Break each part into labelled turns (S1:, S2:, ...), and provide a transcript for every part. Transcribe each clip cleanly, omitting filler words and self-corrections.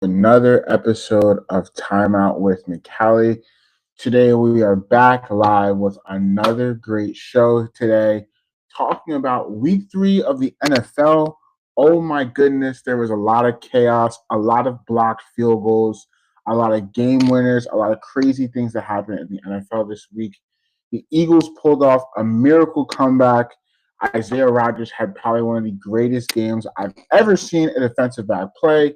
S1: another episode of Time Out with McCallie. Today we are back live with another great show today, talking about week 3 of the NFL. Oh my goodness, there was a lot of chaos, a lot of blocked field goals, a lot of game winners, a lot of crazy things that happened in the NFL this week. The Eagles pulled off a miracle comeback. Isaiah Rodgers had probably one of the greatest games I've ever seen a defensive back play.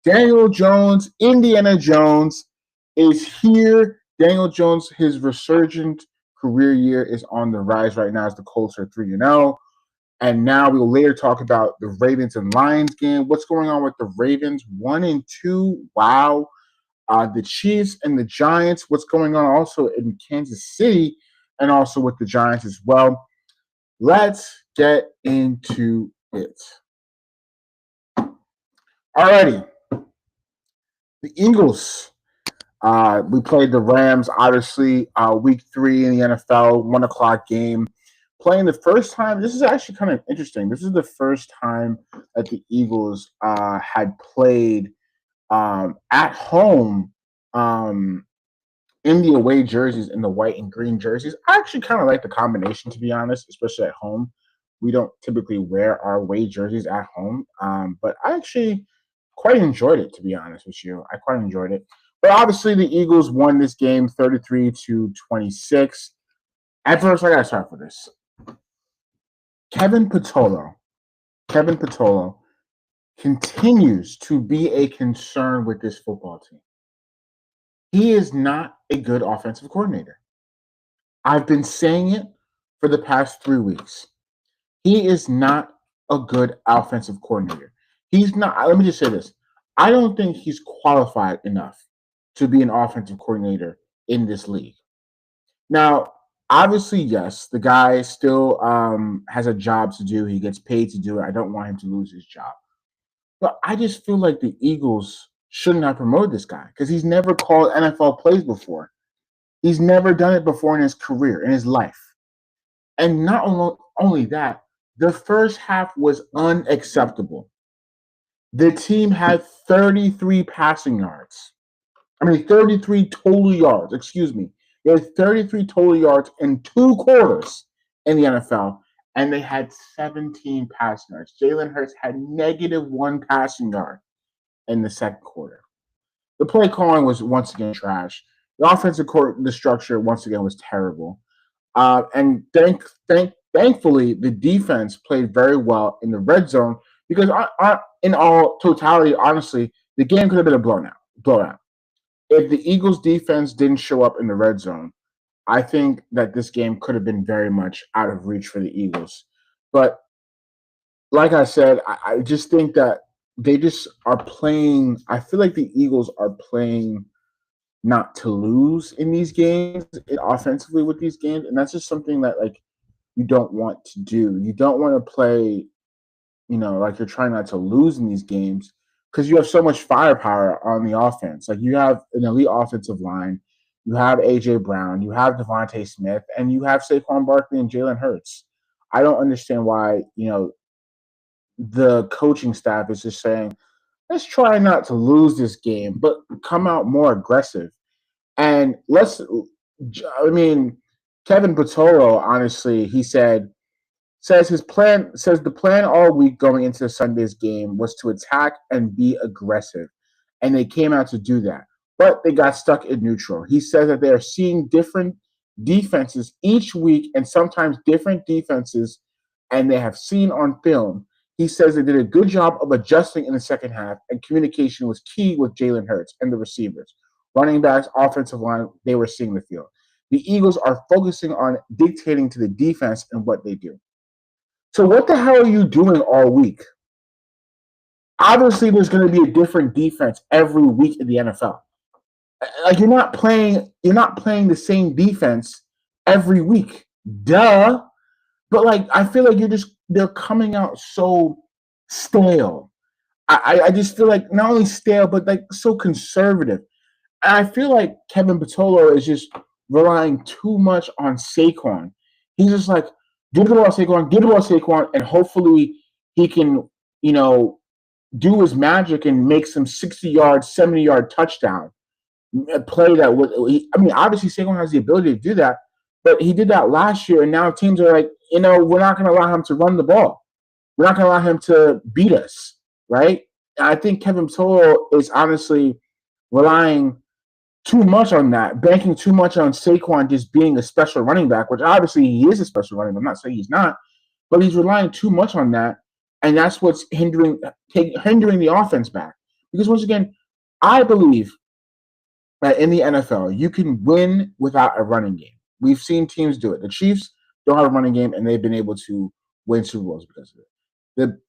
S1: Daniel Jones, Indiana Jones, is here. Daniel Jones, his resurgent career year is on the rise right now as the Colts are 3-0. And now we will later talk about the Ravens and Lions game. What's going on with the Ravens? 1-2. Wow. The Chiefs and the Giants. What's going on also in Kansas City and also with the Giants as well. Let's get into it. Alrighty. The Eagles. We played the Rams, obviously, week 3 in the NFL, 1 o'clock game. Playing the first time, this is actually kind of interesting. This is the first time that the Eagles had played at home in the away jerseys, in the white and green jerseys. I actually kind of like the combination, to be honest, especially at home. We don't typically wear our away jerseys at home, but I actually quite enjoyed it, to be honest with you. I quite enjoyed it. But obviously, the Eagles won this game 33-26. At first, I got to start with this. Kevin Patullo continues to be a concern with this football team. He is not a good offensive coordinator. I've been saying it for the past 3 weeks. He is not a good offensive coordinator. He's not. Let me just say this. I don't think he's qualified enough to be an offensive coordinator in this league. Now, obviously, yes, the guy still has a job to do. He gets paid to do it. I don't want him to lose his job. But I just feel like the Eagles shouldn't have promoted this guy because he's never called NFL plays before. He's never done it before in his career, in his life. And not only that, the first half was unacceptable. The team had 33 passing yards. 33 total yards. Excuse me. They had 33 total yards in 2 quarters in the NFL, and they had 17 passing yards. Jalen Hurts had -1 passing yard in the second quarter. The play calling was once again trash. The offensive court, the structure once again was terrible. And thankfully, the defense played very well in the red zone because in all totality, honestly, the game could have been a blowout. If the Eagles defense didn't show up in the red zone, I think that this game could have been very much out of reach for the Eagles. But like I said, I just think that they just are playing. I feel like the Eagles are playing not to lose in these games, offensively with these games. And that's just something that, like, you don't want to do. You don't want to play, like you're trying not to lose in these games because you have so much firepower on the offense. Like, you have an elite offensive line. You have A.J. Brown. You have Devontae Smith. And you have Saquon Barkley and Jalen Hurts. I don't understand why, the coaching staff is just saying, let's try not to lose this game, but come out more aggressive. And Kevin Patullo, honestly, he says the plan all week going into Sunday's game was to attack and be aggressive. And they came out to do that. But they got stuck in neutral. He says that they are seeing different defenses each week and sometimes different defenses, and they have seen on film. He says they did a good job of adjusting in the second half, and communication was key with Jalen Hurts and the receivers. Running backs, offensive line, they were seeing the field. The Eagles are focusing on dictating to the defense and what they do. So what the hell are you doing all week? Obviously, there's going to be a different defense every week in the NFL. Like, you're not playing the same defense every week. Duh. But, like, I feel like they're coming out so stale. I just feel like not only stale, but, like, so conservative. And I feel like Kevin Patullo is just relying too much on Saquon. He's just like, give the ball to Saquon, and hopefully he can, do his magic and make some 60-yard, 70-yard touchdown. A play that would, I mean, obviously Saquon has the ability to do that, but he did that last year, and now teams are like, we're not going to allow him to run the ball. We're not going to allow him to beat us, right? And I think Kevin Tolo is honestly relying too much on that, banking too much on Saquon just being a special running back, which obviously he is a special running back. I'm not saying he's not, but he's relying too much on that, and that's what's hindering the offense back. Because once again, I believe that in the NFL, you can win without a running game. We've seen teams do it. The Chiefs don't have a running game, and they've been able to win Super Bowls because of it.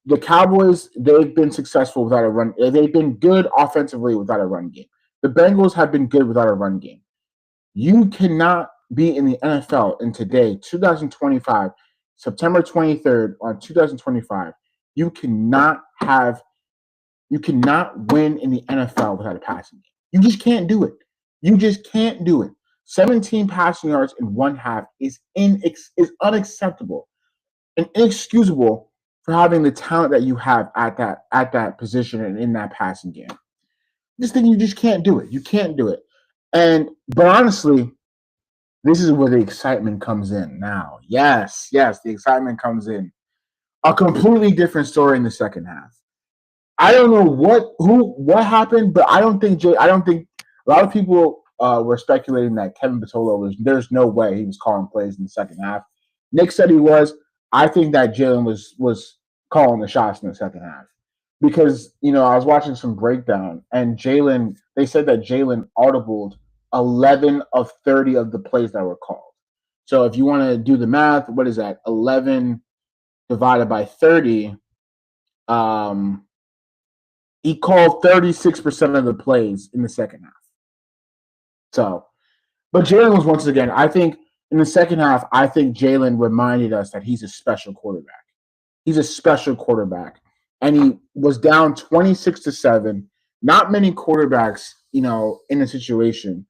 S1: The Cowboys, they've been successful without a run. They've been good offensively without a run game. The Bengals have been good without a run game. You cannot be in the NFL in today, 2025, September 23rd on 2025. You cannot win in the NFL without a passing game. You just can't do it. You just can't do it. 17 passing yards in one half is unacceptable and inexcusable for having the talent that you have at that position and in that passing game. This thing, you just can't do it. You can't do it. But honestly, this is where the excitement comes in now. Yes, the excitement comes in. A completely different story in the second half. I don't know what happened, but I don't think a lot of people were speculating that Kevin Patolo there's no way he was calling plays in the second half. Nick said he was. I think that Jalen was calling the shots in the second half. Because, I was watching some breakdown, and they said that Jalen audibled 11 of 30 of the plays that were called. So if you want to do the math, what is that? 11 divided by 30. He called 36% of the plays in the second half. So, but Jalen was, once again, I think in the second half, I think Jalen reminded us that he's a special quarterback. He's a special quarterback. And he was down 26-7. Not many quarterbacks, in a situation,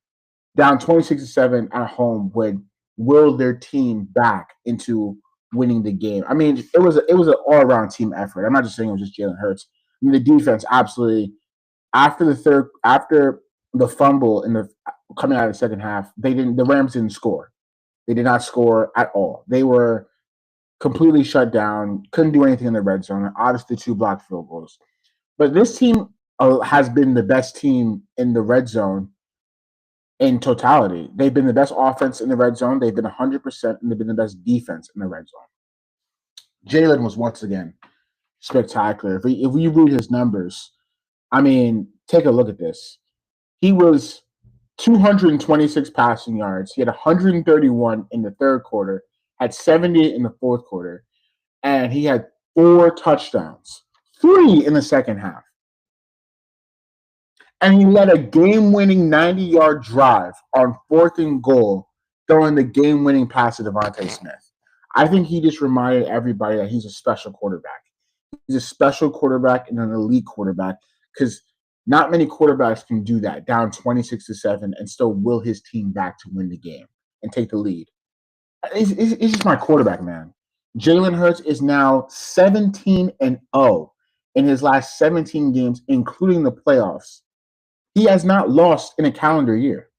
S1: down 26-7 at home would will their team back into winning the game. I mean, it was an all-around team effort. I'm not just saying it was just Jalen Hurts. I mean, the defense absolutely, after the fumble coming out of the second half, the Rams didn't score. They did not score at all. They were completely shut down, couldn't do anything in the red zone. Obviously, 2 blocked field goals. But this team has been the best team in the red zone in totality. They've been the best offense in the red zone. They've been 100%, and they've been the best defense in the red zone. Jalen was, once again, spectacular. If we read his numbers, I mean, take a look at this. He was 226 passing yards. He had 131 in the third quarter, had 70 in the fourth quarter, and he had 4 touchdowns, 3 in the second half. And he led a game-winning 90-yard drive on 4th and goal, throwing the game-winning pass to Devontae Smith. I think he just reminded everybody that he's a special quarterback. He's a special quarterback and an elite quarterback, because not many quarterbacks can do that, down 26-7, and still will his team back to win the game and take the lead. It's just my quarterback, man. Jalen Hurts is now 17-0 in his last 17 games, including the playoffs. He has not lost in a calendar year.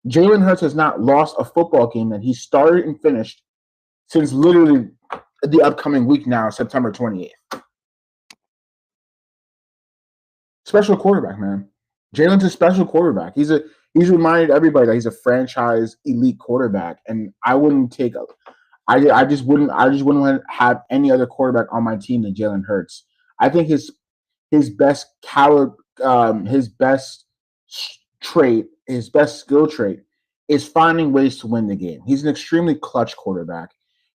S1: Jalen Hurts has not lost a football game that he started and finished since literally the upcoming week now, September 28th. Special quarterback, man. Jalen's a special quarterback. He's reminded everybody that he's a franchise elite quarterback, and I just wouldn't want to have any other quarterback on my team than Jalen Hurts. I think his best skill trait is finding ways to win the game. He's an extremely clutch quarterback.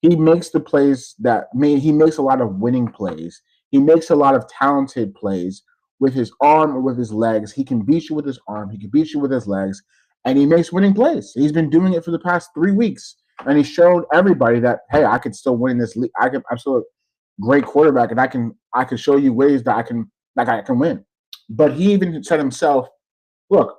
S1: He makes the plays he makes a lot of winning plays. He makes a lot of talented plays with his arm or with his legs. He can beat you with his arm. He can beat you with his legs, and he makes winning plays. He's been doing it for the past 3 weeks, and he's shown everybody that, hey, I could still win this league. I'm still a great quarterback, and I can show you ways that I can win. But he even said himself, look,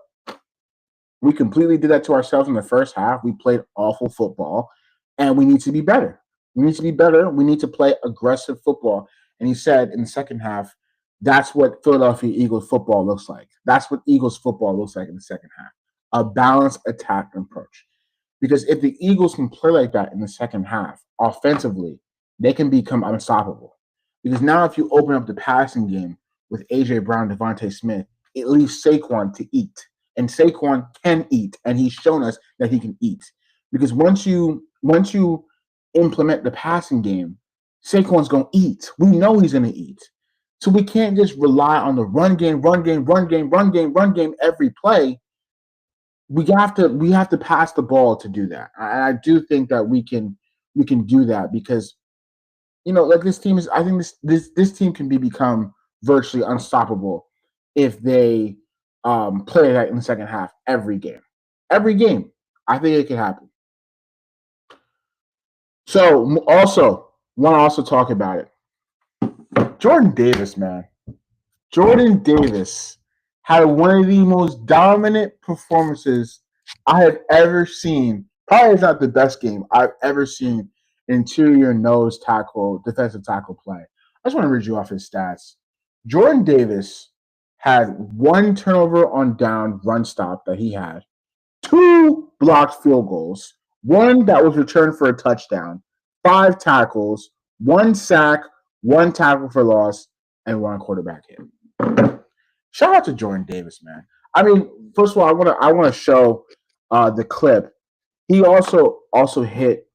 S1: we completely did that to ourselves in the first half. We played awful football, and we need to be better. We need to be better. We need to play aggressive football. And he said in the second half, That's what Philadelphia Eagles football looks like. That's what Eagles football looks like in the second half. A balanced attack approach. Because if the Eagles can play like that in the second half, offensively, they can become unstoppable. Because now if you open up the passing game with AJ Brown, Devontae Smith, it leaves Saquon to eat. And Saquon can eat, and he's shown us that he can eat. Because once you implement the passing game, Saquon's gonna eat. We know he's gonna eat. So we can't just rely on the run game, run game, run game, run game, run game every play. We have to pass the ball to do that. I do think that we can do that because like this team is. I think this team can become virtually unstoppable if they play that in the second half every game. Every game, I think it can happen. So also want to also talk about it. Jordan Davis, man. Jordan Davis had one of the most dominant performances I have ever seen. Probably not the best game I've ever seen interior nose tackle, defensive tackle play. I just want to read you off his stats. Jordan Davis had one turnover on down run stop that he had, two blocked field goals, one that was returned for a touchdown, 5 tackles, 1 sack, 1 tackle for loss, and 1 quarterback hit. Shout out to Jordan Davis, man. I mean, first of all, I want to show the clip. He also hit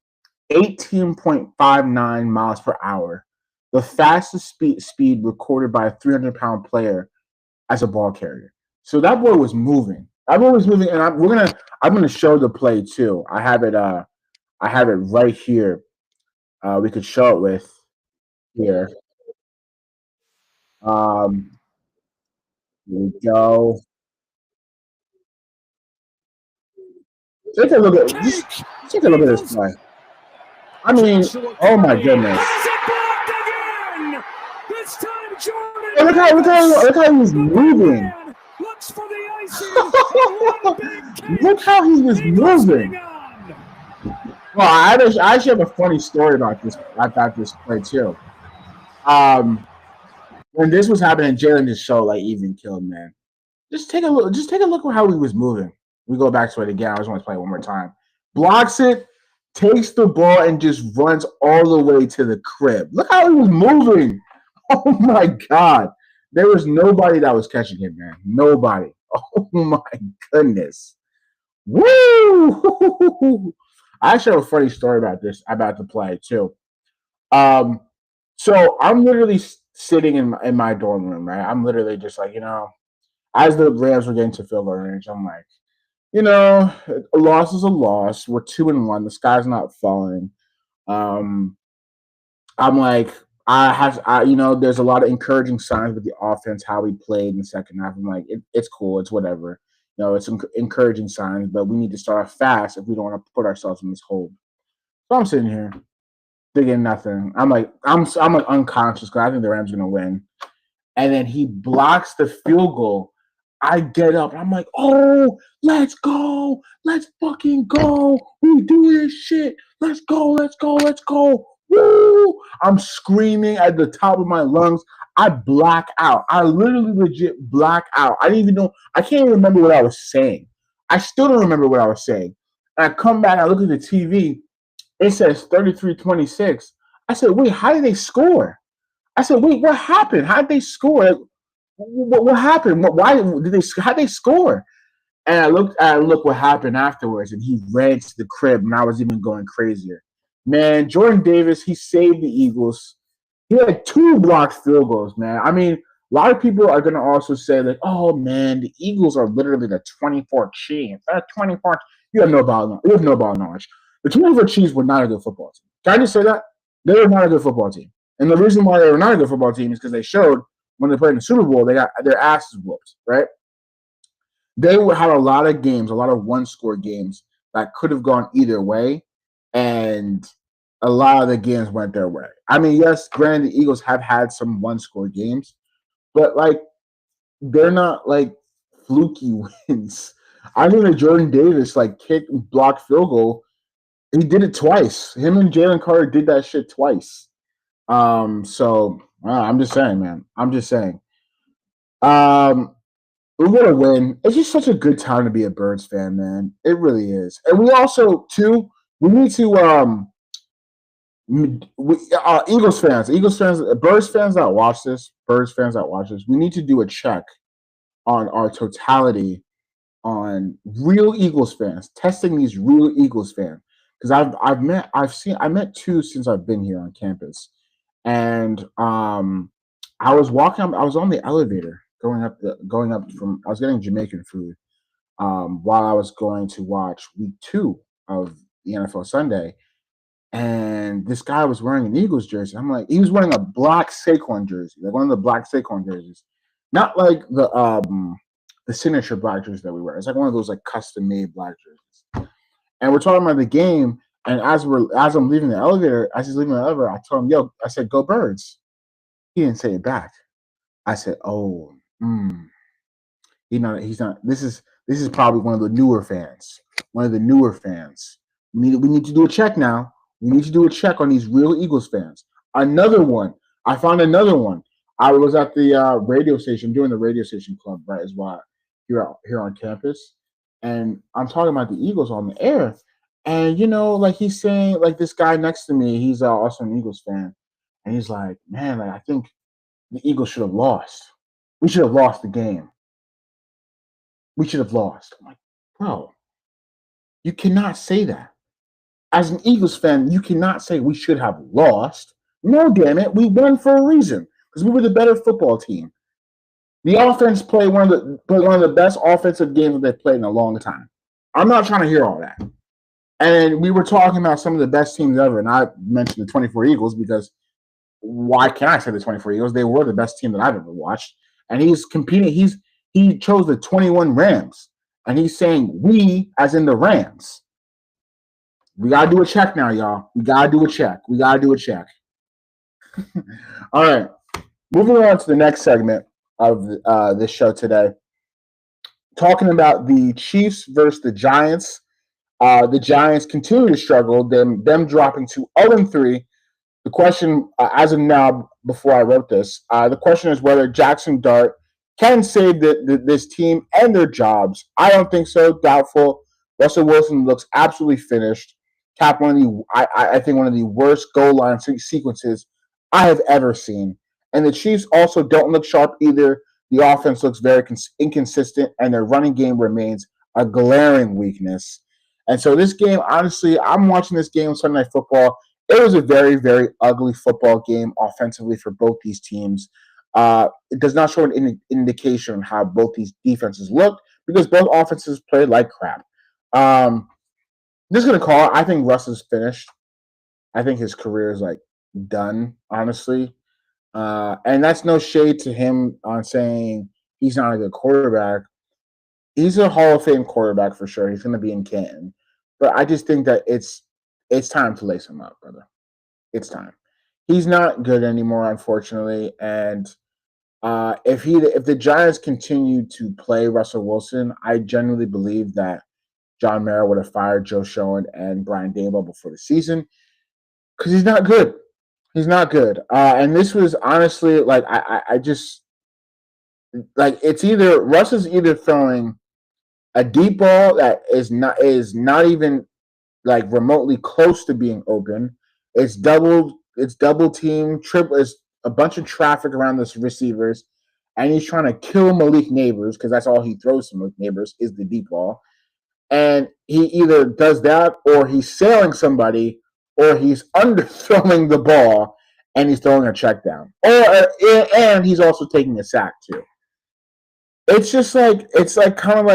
S1: 18.59 miles per hour, the fastest speed recorded by a 300-pound player as a ball carrier. So that boy was moving. That boy was moving, and I'm gonna show the play too. I have it right here. We could show it with here. Here we go. Take a look at just take a look at this play. I mean, oh my goodness! Look how he was moving. Look how he was moving. Well, I actually have a funny story about this play too. When this was happening, Jalen just showed like even killed, man. Just take a look at how he was moving. We go back to it again. I just want to play it one more time. Blocks it, takes the ball, and just runs all the way to the crib. Look how he was moving. Oh my God. There was nobody that was catching him, man. Nobody. Oh my goodness. Woo! I actually have a funny story about the play too. So I'm literally sitting in my dorm room, right? I'm literally just like, as the Rams were getting to field goal range, I'm like, a loss is a loss. We're 2-1. The sky's not falling. I'm like, there's a lot of encouraging signs with the offense, how we played in the second half. I'm like, it's cool. It's whatever. It's encouraging signs, but we need to start off fast if we don't want to put ourselves in this hole. So I'm sitting here thinking nothing. I'm like unconscious because I think the Rams are gonna win. And then he blocks the field goal. I get up and I'm like, oh, let's go. Let's fucking go. We do this shit. Let's go. Let's go. Let's go. Woo! I'm screaming at the top of my lungs. I black out. I literally legit black out. I didn't even know. I can't even remember what I was saying. I still don't remember what I was saying. And I come back, I look at the TV. It says 33-26. I said, wait, how did they score? I said, wait, what happened? How did they score? What happened? Why did they? How did they score? And I looked what happened afterwards, and he ran to the crib, and I was even going crazier. Man, Jordan Davis, he saved the Eagles. He had 2 blocked field goals, man. I mean, a lot of people are going to also say, like, oh, man, the Eagles are literally the 24 Chiefs. That 24, you have no ball knowledge. The 24 Chiefs were not a good football team. Can I just say that? They were not a good football team. And the reason why they were not a good football team is because they showed when they played in the Super Bowl, they got their asses whooped, right? They had a lot of games, a lot of one-score games that could have gone either way, and a lot of the games went their way. I mean, yes, granted, the Eagles have had some one-score games, but, like, they're not, like, fluky wins. I think that Jordan Davis, like, kicked and blocked field goal. He did it twice. Him and Jalen Carter did that shit twice. So I'm just saying, man. I'm just saying. Um, we want to win. It's just such a good time to be a Birds fan, man. It really is. And we also too we need to Eagles fans, Birds fans that watch this, Birds fans that watch this. We need to do a check on our totality on real Eagles fans, testing these real Eagles fans. Because I met two since I've been here on campus, and I was I was on the elevator going up from I was getting Jamaican food while I was going to watch week 2 of the NFL Sunday, and this guy was wearing an Eagles jersey. I'm like, he was wearing a black Saquon jersey, like one of the black Saquon jerseys, not like the signature black jersey that we wear. It's like one of those like custom made black jerseys. And we're talking about the game. And as I'm leaving the elevator, as he's leaving the elevator, I told him, "Yo," I said, "Go Birds." He didn't say it back. I said, "Oh, he's not. This is probably one of the newer fans. One of the newer fans. We need to do a check now. We need to do a check on these real Eagles fans." Another one. I found another one. I was at the radio station doing the radio station club, right, as well, here on campus, and I'm talking about the Eagles on the air, and like he's saying, like this guy next to me, he's also an Eagles fan, and he's like, "Man, like I think the Eagles should have lost. We should have lost the game. We should have lost." I'm like, bro, you cannot say that. As an Eagles fan, you cannot say we should have lost. No, damn it, we won for a reason because we were the better football team. The offense played one of the best offensive games that they've played in a long time. I'm not trying to hear all that. And we were talking about some of the best teams ever, and I mentioned the 24 Eagles because why can't I say the 24 Eagles? They were the best team that I've ever watched. And he's competing. He chose the 21 Rams, and he's saying we, as in the Rams. We gotta do a check now, y'all. We gotta do a check. All right, moving on to the next segment of this show today, talking about the Chiefs versus the Giants. The Giants continue to struggle. Them dropping to 0-3. The question, as of now, before I wrote this, the question is whether Jackson Dart can save this team and their jobs. I don't think so. Doubtful. Russell Wilson looks absolutely finished. I think one of the worst goal line sequences I have ever seen. And the Chiefs also don't look sharp either. The offense looks very inconsistent, and their running game remains a glaring weakness. And so this game, honestly, I'm watching this game on Sunday Night Football. It was a very, very ugly football game offensively for both these teams. It does not show an indication on how both these defenses looked because both offenses played like crap. Just going to call it. I think Russ is finished. I think his career is like done, honestly. And that's no shade to him on saying he's not a good quarterback. He's a Hall of Fame quarterback for sure. He's going to be in Canton. But I just think that it's time to lace him up, brother. It's time. He's not good anymore, unfortunately. And if the Giants continue to play Russell Wilson, I genuinely believe that John Mara would have fired Joe Schoen and Brian Daboll before the season because he's not good. He's not good. And this was honestly like I just like it's either Russ is either throwing a deep ball that is not even like remotely close to being open. It's double team, triple. It's a bunch of traffic around the receivers, and he's trying to kill Malik Neighbors because that's all he throws to Malik Neighbors is the deep ball. And he either does that, or he's sailing somebody, or he's underthrowing the ball and he's throwing a check down, and he's also taking a sack too. It's just like kind of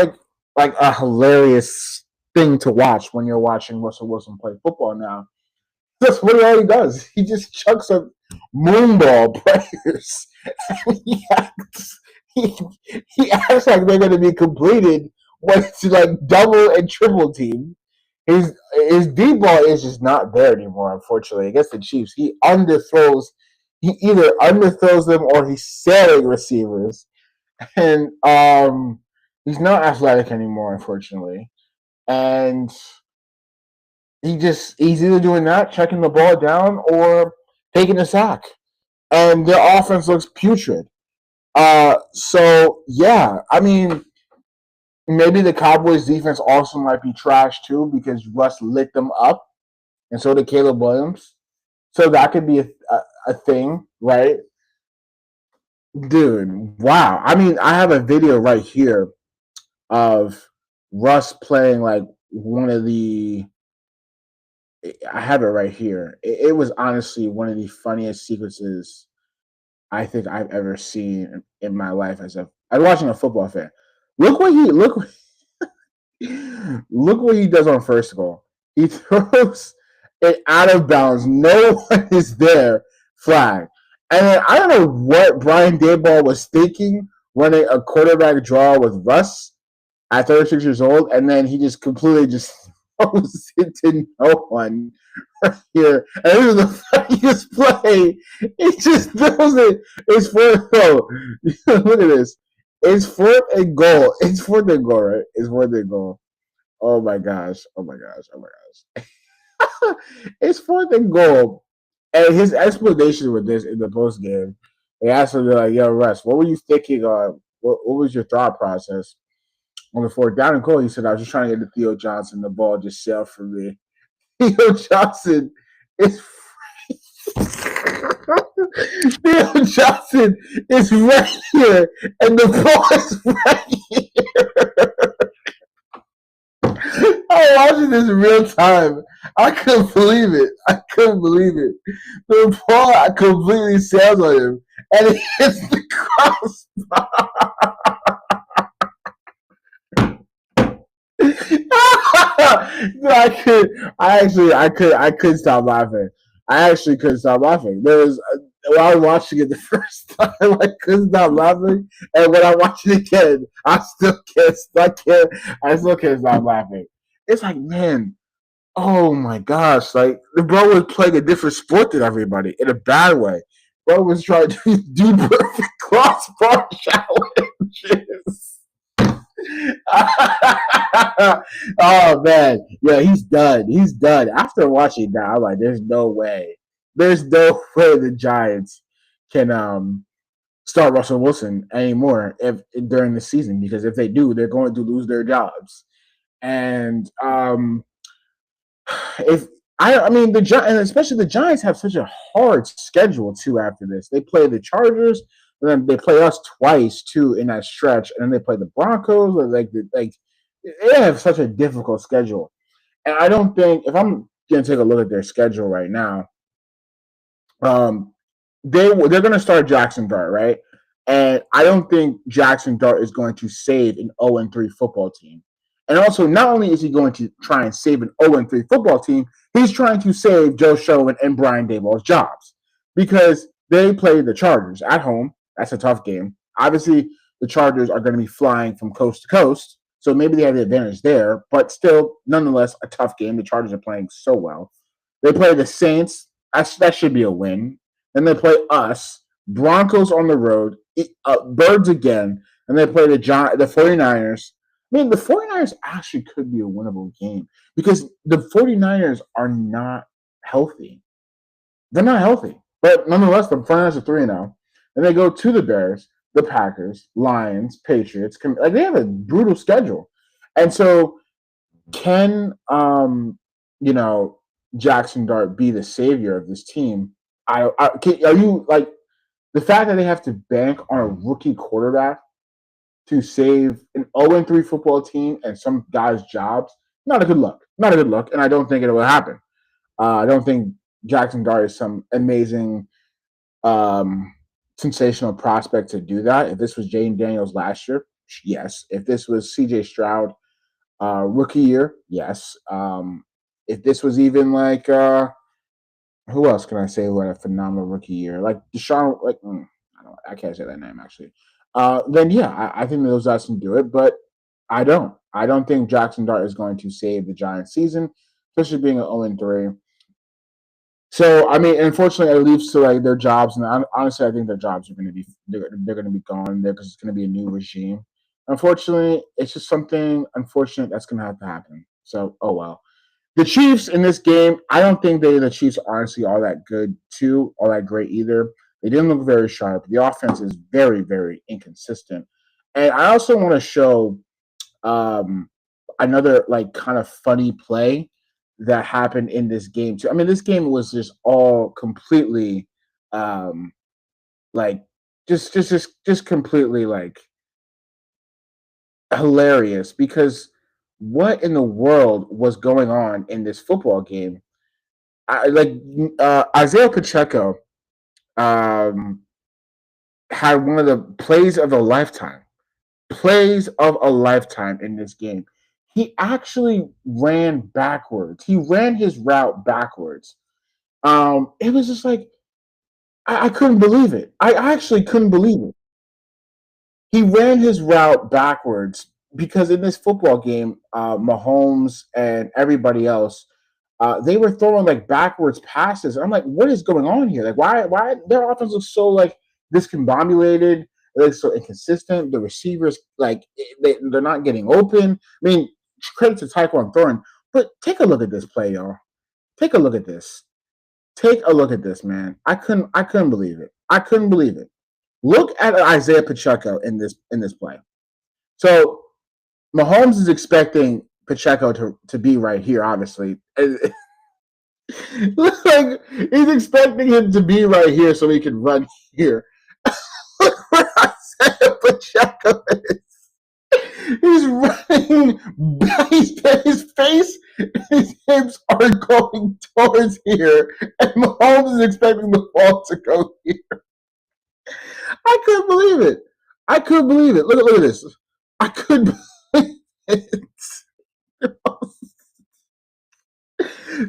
S1: like a hilarious thing to watch when you're watching Russell Wilson play football now. That's what all he does. He just chucks up moonball players. He acts like they're going to be completed when it's like double and triple team. His deep ball is just not there anymore, unfortunately. Against the Chiefs, he either underthrows them or he's sailing receivers. And he's not athletic anymore, unfortunately. And he's either doing that, checking the ball down, or taking a sack. And their offense looks putrid. So yeah, I mean, maybe the Cowboys defense also might be trash too because Russ lit them up, and so did Caleb Williams. So that could be a thing, right? Dude, wow. I mean, I have a video right here of Russ playing like one of the. I have it right here. It was honestly one of the funniest sequences I think I've ever seen in my life as I'm watching a football fan. Look what he look look what he does on first goal. He throws it out of bounds. No one is there. Flag. And then I don't know what Brian Daboll was thinking running a quarterback draw with Russ at 36 years old, and then he just completely just throws it to no one right here. And this is the funniest play. He just throws it. It's fourth goal. Look at this. It's fourth and goal. It's fourth and goal, right? It's fourth and goal. Oh my gosh. Oh my gosh. Oh my gosh. It's fourth and goal. And his explanation with this in the post game, they asked him, they're like, yo, Russ, what were you thinking? What was your thought process on the fourth down and goal? He said, I was just trying to get to Theo Johnson. The ball just sailed for me. Theo Johnson is Theo Johnson is right here, and the ball is right here. I'm watching this in real time. I couldn't believe it. I couldn't believe it. The ball completely sails on him, and it hits the crossbar. I couldn't stop laughing. I actually couldn't stop laughing. There was while I was watching it the first time, I couldn't stop laughing, and when I watch it again, I still can't. I still can't stop laughing. It's like, man, oh my gosh! Like the bro was playing a different sport than everybody in a bad way. Bro was trying to do perfect crossbar challenges. Oh man, yeah, he's done. He's done. After watching that, I'm like, there's no way. There's no way the Giants can start Russell Wilson anymore if during the season because if they do, they're going to lose their jobs. And if I mean the and especially the Giants have such a hard schedule too after this. They play the Chargers, and then they play us twice too in that stretch, and then they play the Broncos. Like they have such a difficult schedule, and I don't think if I'm gonna take a look at their schedule right now, um, they're gonna start Jackson Dart, right? And I don't think Jackson Dart is going to save an 0-3 football team. And also, not only is he going to try and save an 0-3 football team, he's trying to save Joe Sherman and Brian Daboll's jobs because they play the Chargers at home. That's a tough game. Obviously, the Chargers are going to be flying from coast to coast, so maybe they have the advantage there, but still, nonetheless, a tough game. The Chargers are playing so well. They play the Saints. That should be a win. Then they play us, Broncos on the road, Birds again, and they play the 49ers. I mean, the 49ers actually could be a winnable game because the 49ers are not healthy. They're not healthy. But nonetheless, the 49ers are 3-0. And they go to the Bears, the Packers, Lions, Patriots. Like they have a brutal schedule. And so can Jackson Dart be the savior of this team? Are you like the fact that they have to bank on a rookie quarterback to save an 0-3 football team and some guys' jobs? Not a good look. Not a good look, and I don't think it will happen. I don't think Jackson Dart is some amazing, sensational prospect to do that. If this was Jayden Daniels last year, yes. If this was C.J. Stroud, rookie year, yes. If this was even like who else can I say who had a phenomenal rookie year? Like Deshaun, like I can't say that name actually. Then yeah, I think those guys can do it, but I don't. I don't think Jackson Dart is going to save the Giants season, especially being an 0-3. So I mean, unfortunately, it leads to like their jobs, and honestly, I think their jobs are going to be they're going to be gone there because it's going to be a new regime. Unfortunately, it's just something unfortunate that's going to have to happen. So oh well. The Chiefs in this game, I don't think the Chiefs are honestly all that good too, all that great either. They didn't look very sharp. The offense is very, very inconsistent. And I also want to show um, another like kind of funny play that happened in this game too. I mean, this game was just all completely um, like just completely like hilarious because what in the world was going on in this football game? Isaiah Pacheco um, had one of the plays of a lifetime in this game. He actually ran backwards. He ran his route backwards. It was just like I couldn't believe it. I actually couldn't believe it. He ran his route backwards because in this football game, Mahomes and everybody else, they were throwing like backwards passes. I'm like, what is going on here? Like, why their offense looks so like discombobulated? It looks so inconsistent. The receivers, like, they're not getting open. I mean, credit to Tyquan Thornton, but take a look at this play, y'all. Take a look at this. Take a look at this, man. I couldn't believe it. I couldn't believe it. Look at Isaiah Pacheco in this play. So Mahomes is expecting Pacheco to be right here, obviously. Like he's expecting him to be right here so he can run here. Look where Isaiah Pacheco is. He's running. His face and his hips are going towards here, and Mahomes is expecting the ball to go here. I couldn't believe it. I couldn't believe it. Look at this. I couldn't believe it.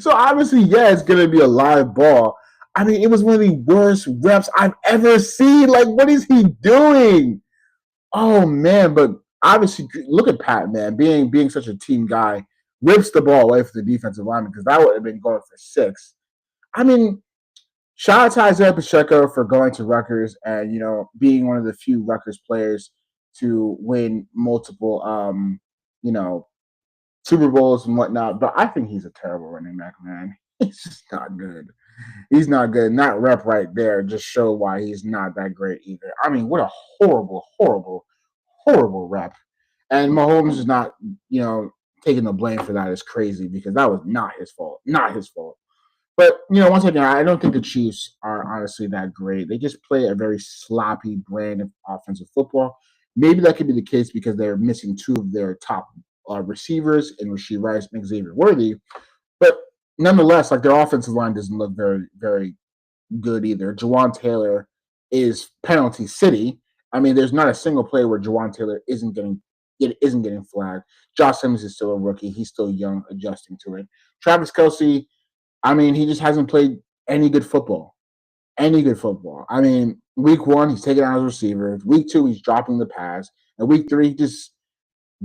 S1: So obviously, yeah, it's gonna be a live ball. I mean, it was one of the worst reps I've ever seen. Like, what is he doing? Oh man, but obviously, look at Pat, man, being such a team guy, rips the ball away from the defensive lineman because that would have been going for 6. I mean, shout out to Isaiah Pacheco for going to Rutgers and being one of the few Rutgers players to win multiple you know Super Bowls and whatnot. But I think he's a terrible running back, man. He's just not good. He's not good. And that rep right there just showed why he's not that great either. I mean, what a horrible, horrible, horrible rep. And Mahomes is not, taking the blame for that is crazy because that was not his fault. Not his fault. But once again, I don't think the Chiefs are honestly that great. They just play a very sloppy brand of offensive football. Maybe that could be the case because they're missing 2 of their top receivers in Rashee Rice and Xavier Worthy. But nonetheless, like their offensive line doesn't look very, very good either. Jawan Taylor is penalty city. I mean, there's not a single play where Jawan Taylor isn't getting flagged. Josh Simmons is still a rookie. He's still young, adjusting to it. Travis Kelce, I mean, he just hasn't played any good football. Any good football. I mean, week 1, he's taking out his receivers. Week 2, he's dropping the pass. And week 3, he just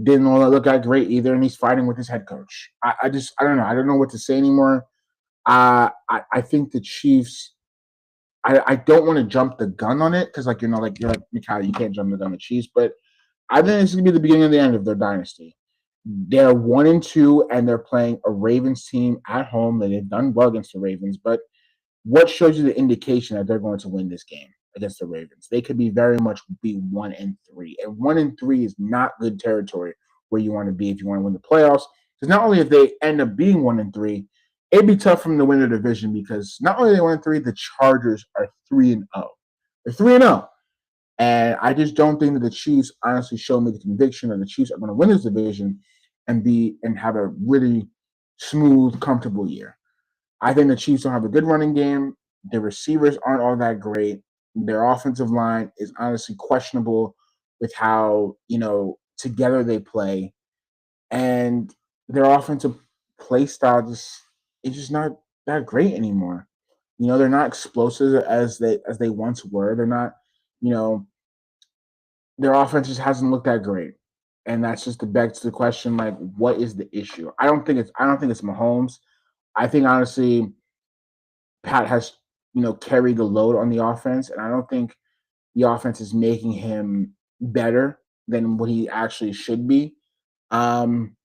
S1: didn't look that great either, and he's fighting with his head coach. I don't know. I don't know what to say anymore. I think the Chiefs. I don't want to jump the gun on it because, you're like Mikhail, you can't jump the gun on the Chiefs, but I think this is gonna be the beginning of the end of their dynasty. They're 1-2, and they're playing a Ravens team at home. They've done well against the Ravens, but what shows you the indication that they're going to win this game against the Ravens? They could be very much be 1-3, and 1-3 is not good territory where you want to be if you want to win the playoffs. Because not only if they end up being 1-3, it'd be tough for them to win the division because not only are they 1-3, the Chargers are 3-0. They're 3-0. And I just don't think that the Chiefs honestly show me the conviction that the Chiefs are going to win this division and have a really smooth, comfortable year. I think the Chiefs don't have a good running game. Their receivers aren't all that great. Their offensive line is honestly questionable with how, together they play. And their offensive play style is just not that great anymore. They're not explosive as they once were. They're not, you know, their offense just hasn't looked that great. And that's just the begs to the question, like, what is the issue? I don't think it's Mahomes. I think honestly Pat has, carried the load on the offense, and I don't think the offense is making him better than what he actually should be. Um,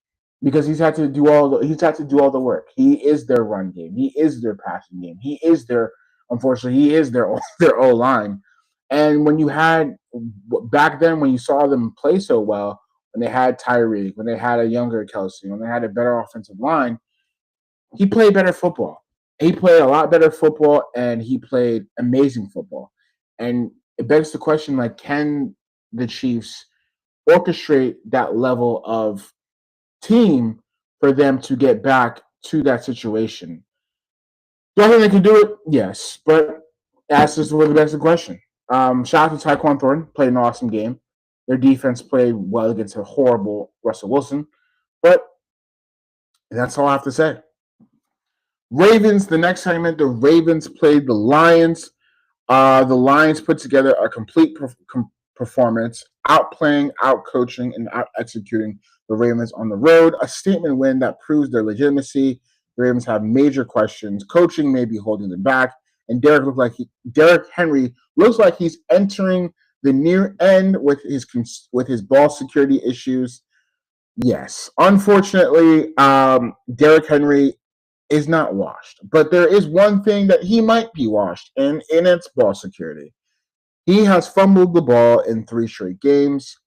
S1: because he's had to do all the work. He is their run game. He is their passing game. He is their Unfortunately, he is their O line. And when you had back then, when you saw them play so well, when they had Tyreek, when they had a younger Kelsey, when they had a better offensive line, he played better football. He played a lot better football, and he played amazing football. And it begs the question: like, can the Chiefs orchestrate that level of team for them to get back to that situation? Do I think they can do it? Yes, but that's just really begs the question. Shout out to Tyquan Thornton, played an awesome game. Their defense played well against a horrible Russell Wilson, but that's all I have to say. Ravens, the next segment, the Ravens played the Lions. The Lions put together a complete performance, outplaying, outcoaching, and out executing the Ravens on the road. A statement win that proves their legitimacy. The Ravens have major questions. Coaching may be holding them back, and Derrick Henry looks like he's entering the near end with his ball security issues. Yes, unfortunately, Derrick Henry is not washed, but there is one thing that he might be washed in its ball security. He has fumbled the ball in 3 straight games.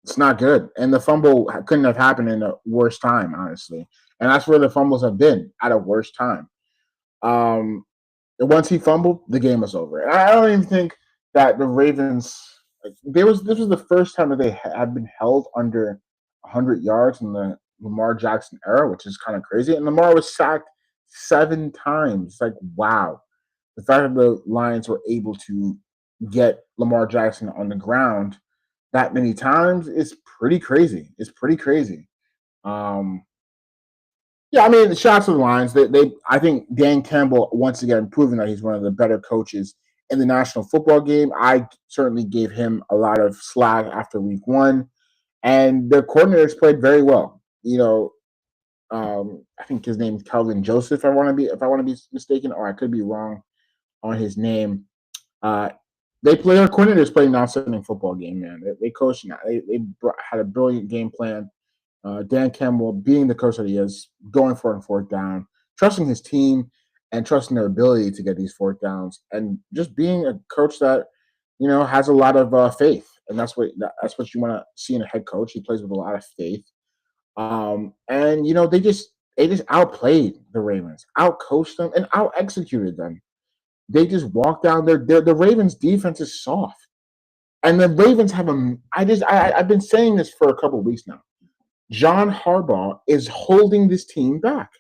S1: It's not good, and the fumble couldn't have happened in a worse time, honestly. And that's where the fumbles have been at a worse time. Um, Once he fumbled, the game was over. And I don't even think that the Ravens. This was the first time that they had been held under 100 yards in the Lamar Jackson era, which is kind of crazy. And Lamar was sacked 7 times. It's like, wow. The fact that the Lions were able to get Lamar Jackson on the ground that many times is pretty crazy. It's pretty crazy. Um, yeah, I mean, shots to the Lions. I think Dan Campbell once again proving that he's one of the better coaches in the National Football Game. I certainly gave him a lot of slack after Week 1, and the coordinators played very well. I think his name is Calvin Joseph. If I want to be mistaken, or I could be wrong on his name. Uh, their coordinators played an outstanding football game, man. They coached. Had a brilliant game plan. Dan Campbell, being the coach that he is, going for it on 4th down, trusting his team and trusting their ability to get these 4th downs, and just being a coach that has a lot of faith, and that's what you want to see in a head coach. He plays with a lot of faith, and they just outplayed the Ravens, outcoached them, and out executed them. They just walked down the Ravens defense is soft, and the Ravens have I've been saying this for a couple of weeks now. John Harbaugh is holding this team back,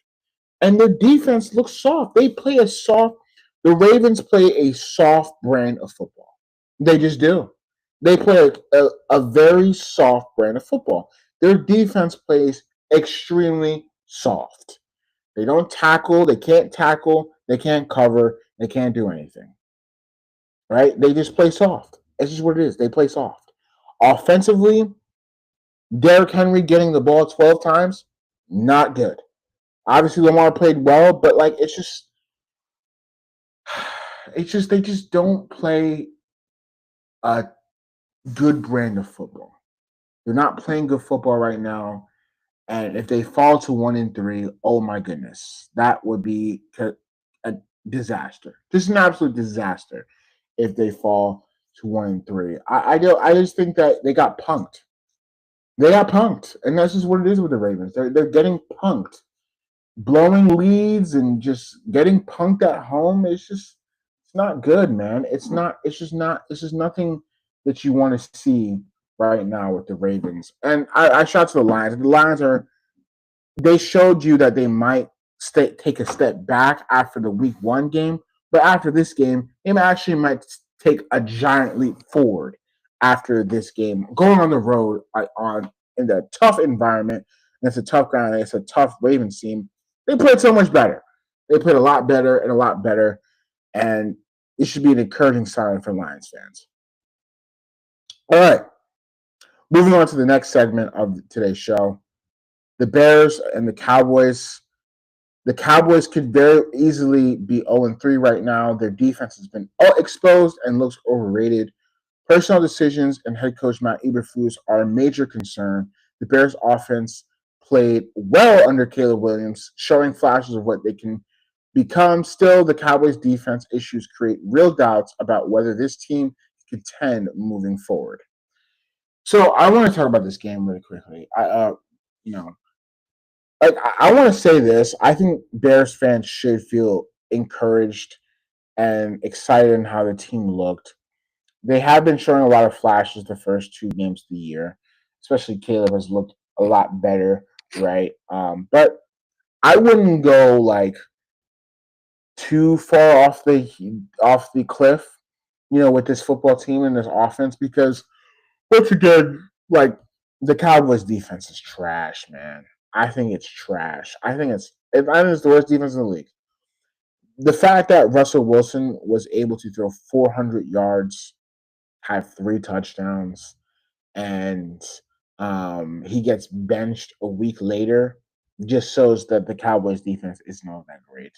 S1: and their defense looks soft. The Ravens play a soft brand of football. They just do. They play a very soft brand of football. Their defense plays extremely soft. They don't tackle. They can't tackle. They can't cover. They can't do anything. Right? They just play soft. It's just what it is. They play soft. Offensively, Derrick Henry getting the ball 12 times, not good. Obviously, Lamar played well, but they just don't play a good brand of football. They're not playing good football right now, and if they fall to 1-3, oh my goodness, that would be a disaster. Just an absolute disaster if they fall to 1-3. I just think that they got punked. They got punked, and that's just what it is with the Ravens. They're getting punked, blowing leads and just getting punked at home. It's not good, man. It's just nothing that you want to see right now with the Ravens. And I shot to the Lions. The Lions they showed you that they might take a step back after the Week 1 game, but after this game, they actually might take a giant leap forward after this game, going on the road in the tough environment. And it's a tough ground. It's a tough Ravens team. They played so much better. They played a lot better and a lot better, and it should be an encouraging sign for Lions fans. All right, moving on to the next segment of today's show. The Bears and the Cowboys. The Cowboys could very easily be 0-3 right now. Their defense has been exposed and looks overrated. Personnel decisions and head coach Matt Eberflus are a major concern. The Bears' offense played well under Caleb Williams, showing flashes of what they can becomes. Still, the Cowboys' defense issues create real doubts about whether this team can contend moving forward. So I want to talk about this game really quickly. You know, I want to say this. I think Bears fans should feel encouraged and excited in how the team looked. They have been showing a lot of flashes the first two games of the year, especially Caleb has looked a lot better, right? But I wouldn't go like too far off the cliff, with this football team and this offense because once again, like the Cowboys defense is trash, man. I think it's trash. I think it's the worst defense in the league. The fact that Russell Wilson was able to throw 400 yards, have three touchdowns, and he gets benched a week later just shows that the Cowboys defense is not that great.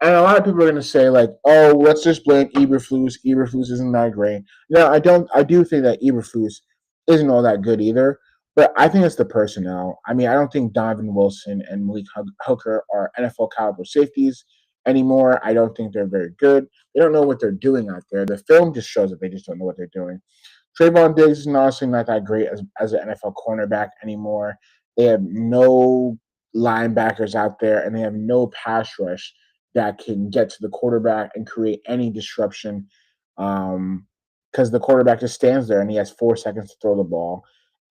S1: And a lot of people are going to say like, "Oh, let's just blame Eberflus. Eberflus isn't that great." No, I don't. I do think that Eberflus isn't all that good either. But I think it's the personnel. I mean, I don't think Donovan Wilson and Malik Hooker are NFL caliber safeties anymore. I don't think they're very good. They don't know what they're doing out there. The film just shows that they just don't know what they're doing. Trayvon Diggs is honestly not that great as an NFL cornerback anymore. They have no linebackers out there, and they have no pass rush that can get to the quarterback and create any disruption. Because the quarterback just stands there and he has 4 seconds to throw the ball,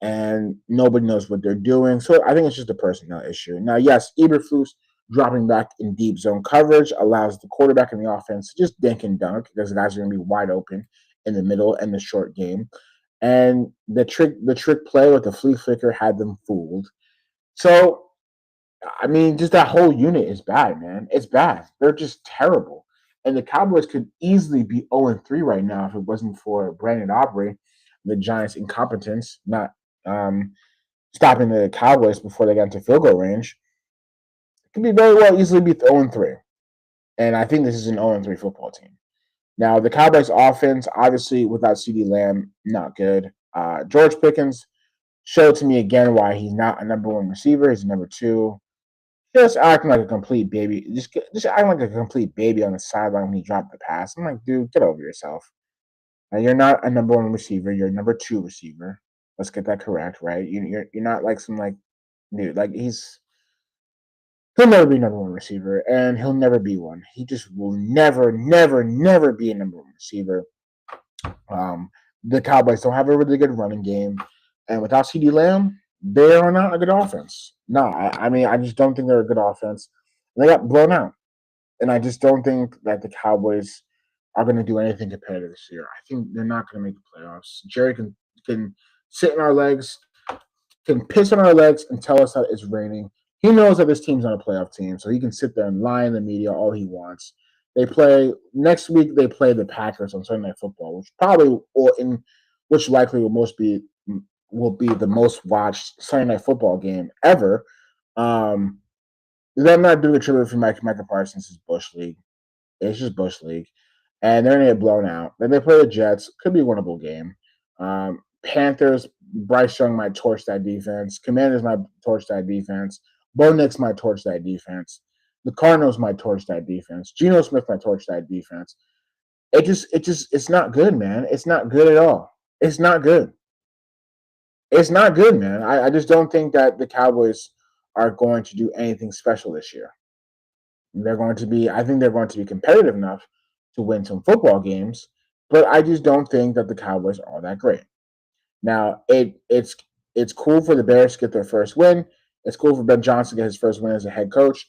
S1: and nobody knows what they're doing. So I think it's just a personnel issue. Now, yes, Eberflus dropping back in deep zone coverage allows the quarterback and the offense to just dink and dunk because the guys are going to be wide open in the middle and the short game. And the trick play with the flea flicker had them fooled. So I mean, just that whole unit is bad, man. It's bad. They're just terrible. And the Cowboys could easily be 0-3 right now if it wasn't for Brandon Aubrey, the Giants' incompetence, not stopping the Cowboys before they got into field goal range. It could be very well easily be 0-3. And I think this is an 0-3 football team. Now, the Cowboys' offense, obviously, without CeeDee Lamb, not good. George Pickens showed to me again why he's not a number one receiver. He's a number two. Just acting like a complete baby. Just acting like a complete baby on the sideline when he dropped the pass. I'm like, dude, get over yourself. Now, you're not a number one receiver. You're a number two receiver. Let's get that correct, right? You're not like some like dude. Like he'll never be number one receiver, and he'll never be one. He just will never, never, never be a number one receiver. Um, the Cowboys don't have a really good running game, and without CeeDee Lamb, they are not a good offense. No, I mean, I just don't think they're a good offense. And they got blown out, and I just don't think that the Cowboys are going to do anything competitive this year. I think they're not going to make the playoffs. Jerry can sit in our legs, can piss on our legs, and tell us that it's raining. He knows that this team's not a playoff team, so he can sit there and lie in the media all he wants. They play next week. They play the Packers on Sunday Night Football, which likely will be the most watched Sunday Night Football game ever. Um, they're not doing a tribute for Micah Parsons' Bush League. It's just Bush League, and they're gonna get blown out. Then they play the Jets. Could be a winnable game. Panthers. Bryce Young might torch that defense. Commanders might torch that defense. Bo Nix might torch that defense. The Cardinals might torch that defense. Geno Smith might torch that defense. It's not good, man. It's not good at all. It's not good. It's not good, man. I just don't think that the Cowboys are going to do anything special this year. I think they're going to be competitive enough to win some football games, but I just don't think that the Cowboys are all that great. Now, it's cool for the Bears to get their first win. It's cool for Ben Johnson to get his first win as a head coach,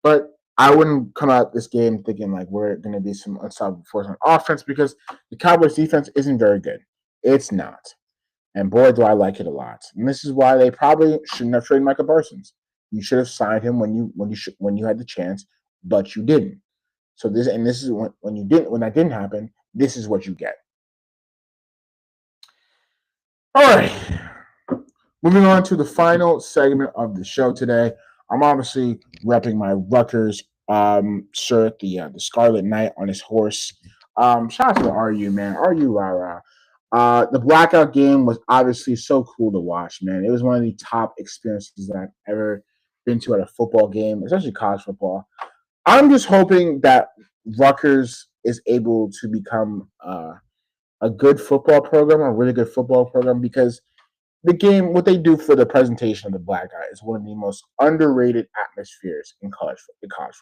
S1: but I wouldn't come out this game thinking like we're going to be some unstoppable force on offense because the Cowboys defense isn't very good. It's not. And boy, do I like it a lot. And this is why they probably shouldn't have traded Micah Parsons. You should have signed him when you had the chance, but you didn't. So this is when that didn't happen. This is what you get. All right. Moving on to the final segment of the show today. I'm obviously repping my Rutgers shirt, the Scarlet Knight on his horse. Shout out to RU, man. RU, rah, rah. The blackout game was obviously so cool to watch, man. It was one of the top experiences that I've ever been to at a football game, especially college football. I'm just hoping that Rutgers is able to become a good football program, a really good football program, because the game, what they do for the presentation of the black guy, is one of the most underrated atmospheres in college football.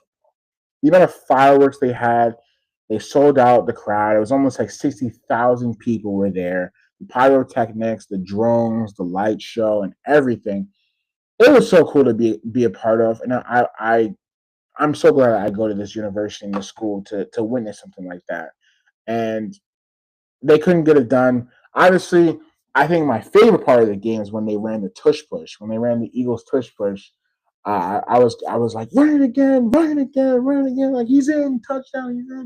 S1: The amount of fireworks they had, they sold out the crowd. It was almost like 60,000 people were there. The pyrotechnics, the drones, the light show, and everything. It was so cool to be a part of, and I'm so glad I go to this university and this school to witness something like that. And they couldn't get it done. Obviously, I think my favorite part of the game is when they ran the tush push. When they ran the Eagles tush push, I was like, run it again, run it again, run it again. Like he's in, touchdown, he's in.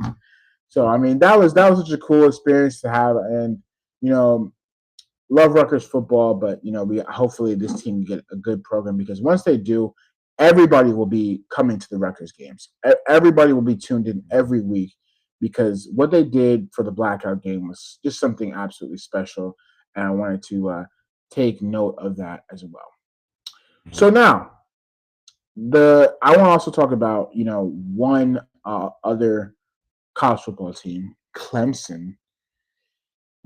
S1: So I mean, that was such a cool experience to have, and you know, love Rutgers football, but we hopefully this team get a good program, because once they do, everybody will be coming to the Rutgers games. Everybody will be tuned in every week, because what they did for the blackout game was just something absolutely special, and I wanted to take note of that as well. So now I want to also talk about one other college football team, Clemson.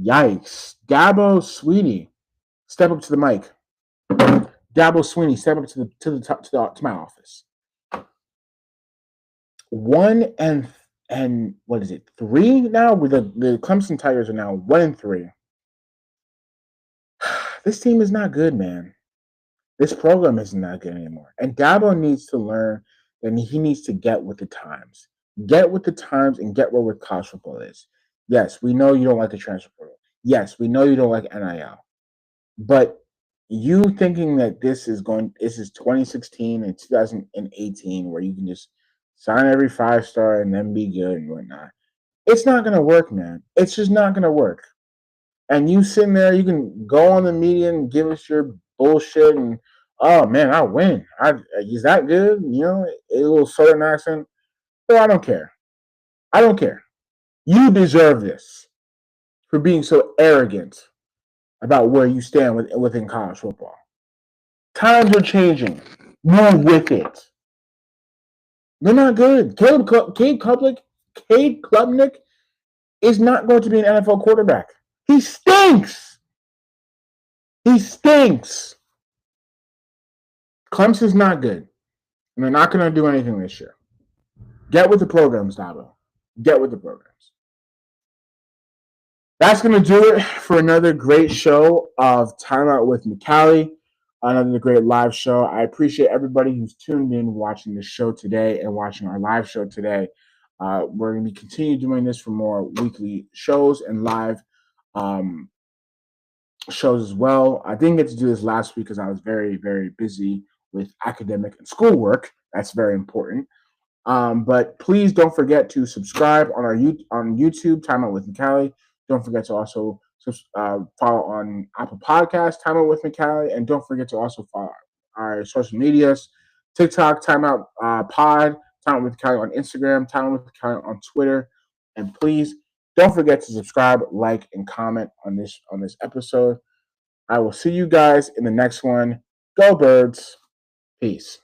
S1: Yikes, Dabo Sweeney, step up to the mic. Dabo Sweeney, step up to my office. 1-3 what is it? 3 now? With the Clemson Tigers are now 1-3. This team is not good, man. This program is not good anymore. And Dabo needs to learn that he needs to get with the times. Get with the times and get where college football is. Yes, we know you don't like the transfer portal. Yes, we know you don't like NIL. But you thinking that this is 2016 and 2018, where you can just sign every 5-star and then be good and whatnot. It's not gonna work, man. It's just not gonna work. And you sitting there, you can go on the media and give us your bullshit, and oh man, I win. Is that good? A little southern accent. But I don't care. I don't care. You deserve this for being so arrogant about where you stand within college football. Times are changing. Move with it. They're not good. Cade Klubnik is not going to be an NFL quarterback. He stinks. He stinks. Clemson's not good. And they're not going to do anything this year. Get with the programs, Dabo. Get with the programs. That's going to do it for another great show of Timeout with McCallie. Another great live show. I appreciate everybody who's tuned in, watching the show today and watching our live show today. We're going to continue doing this for more weekly shows and live shows as well. I didn't get to do this last week because I was very, very busy with academic and schoolwork. That's very important. But please don't forget to subscribe on YouTube, Time Out with McCallie. Don't forget to also follow on Apple Podcasts, Time Out with McCallie, and don't forget to also follow our social medias, TikTok, Time Out Pod, Time Out with McCallie on Instagram, Time Out with McCallie on Twitter, and please don't forget to subscribe, like, and comment on this episode. I will see you guys in the next one. Go Birds! Peace.